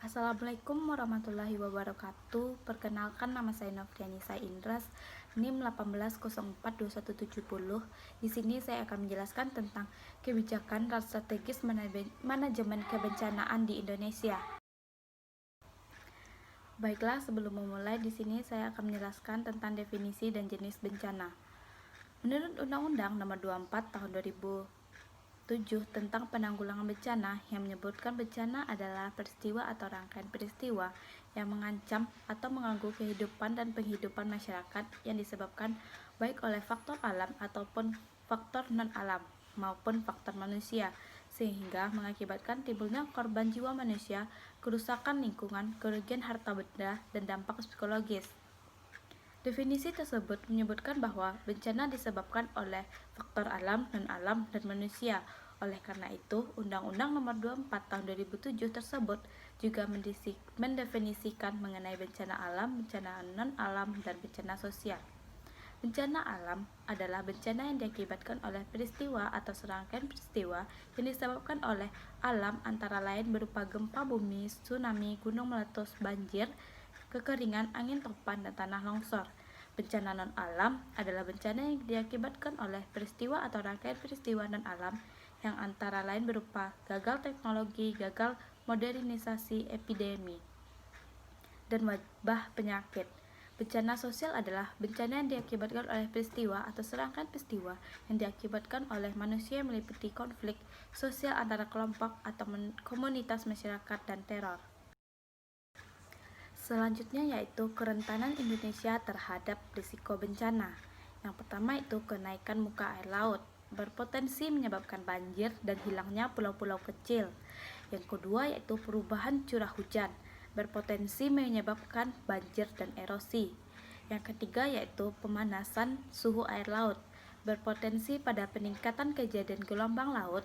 Assalamualaikum warahmatullahi wabarakatuh. Perkenalkan, nama saya Novrianisa Indras, NIM 18042170. Di sini saya akan menjelaskan tentang kebijakan dan strategis manajemen kebencanaan di Indonesia. Baiklah, sebelum memulai, di sini saya akan menjelaskan tentang definisi dan jenis bencana. Menurut Undang-Undang Nomor 24 Tahun 2007 tentang penanggulangan bencana, yang menyebutkan bencana adalah peristiwa atau rangkaian peristiwa yang mengancam atau mengganggu kehidupan dan penghidupan masyarakat yang disebabkan baik oleh faktor alam ataupun faktor non-alam maupun faktor manusia, sehingga mengakibatkan timbulnya korban jiwa manusia, kerusakan lingkungan, kerugian harta benda, dan dampak psikologis. Definisi tersebut menyebutkan bahwa bencana disebabkan oleh faktor alam, non-alam, dan manusia. Oleh karena itu, Undang-Undang Nomor 24 Tahun 2007 tersebut juga mendefinisikan mengenai bencana alam, bencana non-alam, dan bencana sosial. Bencana alam adalah bencana yang diakibatkan oleh peristiwa atau serangkaian peristiwa yang disebabkan oleh alam, antara lain berupa gempa bumi, tsunami, gunung meletus, banjir, kekeringan, angin topan, dan tanah longsor. Bencana non-alam adalah bencana yang diakibatkan oleh peristiwa atau rangkaian peristiwa non-alam yang antara lain berupa gagal teknologi, gagal modernisasi, epidemi, dan wabah penyakit. Bencana sosial adalah bencana yang diakibatkan oleh peristiwa atau serangkaian peristiwa yang diakibatkan oleh manusia yang meliputi konflik sosial antara kelompok atau komunitas masyarakat dan teror. Selanjutnya yaitu kerentanan Indonesia terhadap risiko bencana. Yang pertama itu kenaikan muka air laut, berpotensi menyebabkan banjir dan hilangnya pulau-pulau kecil. Yang kedua yaitu perubahan curah hujan, berpotensi menyebabkan banjir dan erosi. Yang ketiga yaitu pemanasan suhu air laut, berpotensi pada peningkatan kejadian gelombang laut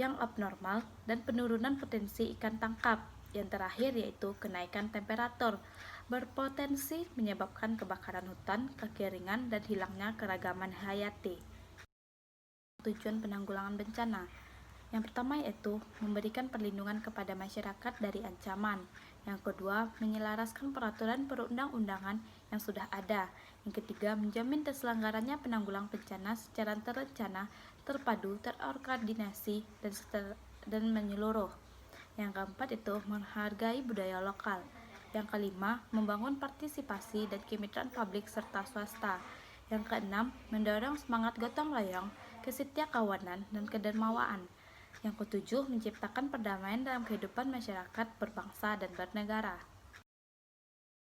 yang abnormal dan penurunan potensi ikan tangkap. Yang terakhir yaitu kenaikan temperatur, berpotensi menyebabkan kebakaran hutan, kekeringan, dan hilangnya keragaman hayati. Tujuan penanggulangan bencana. Yang pertama yaitu memberikan perlindungan kepada masyarakat dari ancaman. Yang kedua, menyelaraskan peraturan perundang-undangan yang sudah ada. Yang ketiga, menjamin terselenggaranya penanggulangan bencana secara terencana, terpadu, terkoordinasi, dan menyeluruh. Yang keempat itu menghargai budaya lokal. Yang kelima, membangun partisipasi dan kemitraan publik serta swasta. Yang keenam, mendorong semangat gotong royong, kesetiakawanan, dan kedermawaan. Yang ketujuh, menciptakan perdamaian dalam kehidupan masyarakat berbangsa dan bernegara.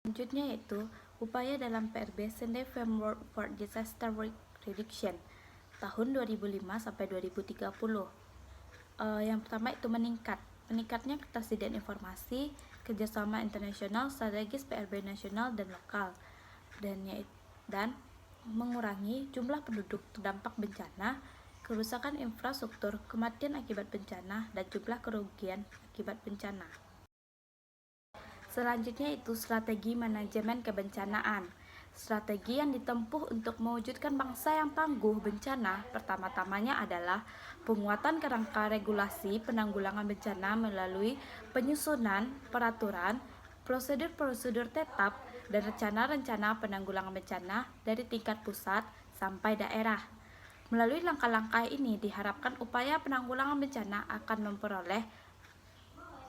Selanjutnya yaitu upaya dalam PRB Sendai Framework for Disaster Reduction tahun 2005 sampai 2030. Yang pertama itu meningkatnya ketersediaan informasi, kerjasama internasional, strategis PRB nasional dan lokal, dan mengurangi jumlah penduduk terdampak bencana, kerusakan infrastruktur, kematian akibat bencana, dan jumlah kerugian akibat bencana. Selanjutnya itu strategi manajemen kebencanaan. Strategi yang ditempuh untuk mewujudkan bangsa yang tangguh bencana pertama-tamanya adalah penguatan kerangka regulasi penanggulangan bencana melalui penyusunan peraturan, prosedur-prosedur tetap, dan rencana-rencana penanggulangan bencana dari tingkat pusat sampai daerah. Melalui langkah-langkah ini diharapkan upaya penanggulangan bencana akan memperoleh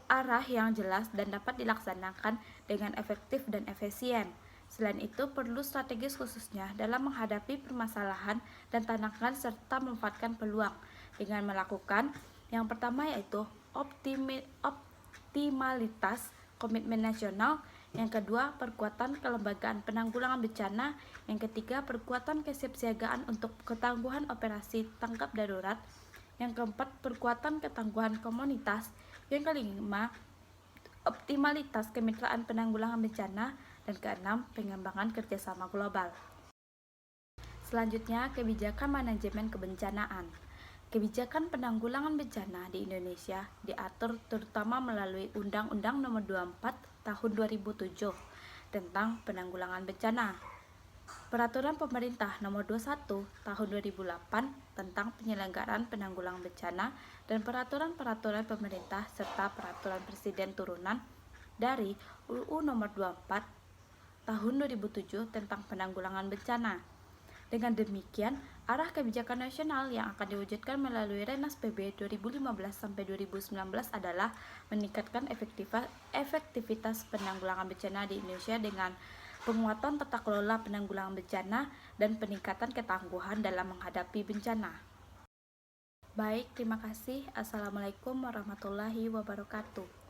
arah yang jelas dan dapat dilaksanakan dengan efektif dan efisien. Selain itu, perlu strategis khususnya dalam menghadapi permasalahan dan tantangan serta memanfaatkan peluang dengan melakukan yang pertama yaitu optimalitas komitmen nasional, yang kedua perkuatan kelembagaan penanggulangan bencana, yang ketiga perkuatan kesiapsiagaan untuk ketangguhan operasi tanggap darurat, yang keempat perkuatan ketangguhan komunitas, yang kelima optimalitas kemitraan penanggulangan bencana, dan keenam pengembangan kerjasama global. Selanjutnya, kebijakan manajemen kebencanaan. Kebijakan penanggulangan bencana di Indonesia diatur terutama melalui Undang-Undang Nomor 24 Tahun 2007 tentang penanggulangan bencana, Peraturan Pemerintah Nomor 21 Tahun 2008 tentang penyelenggaraan penanggulangan bencana, dan peraturan-peraturan pemerintah serta peraturan presiden turunan dari UU Nomor 24 Tahun 2007 tentang Penanggulangan Bencana. Dengan demikian, arah kebijakan nasional yang akan diwujudkan melalui Renasdem PB 2015-2019 adalah meningkatkan efektivitas penanggulangan bencana di Indonesia dengan penguatan tata kelola penanggulangan bencana dan peningkatan ketangguhan dalam menghadapi bencana. Baik, terima kasih. Assalamualaikum warahmatullahi wabarakatuh.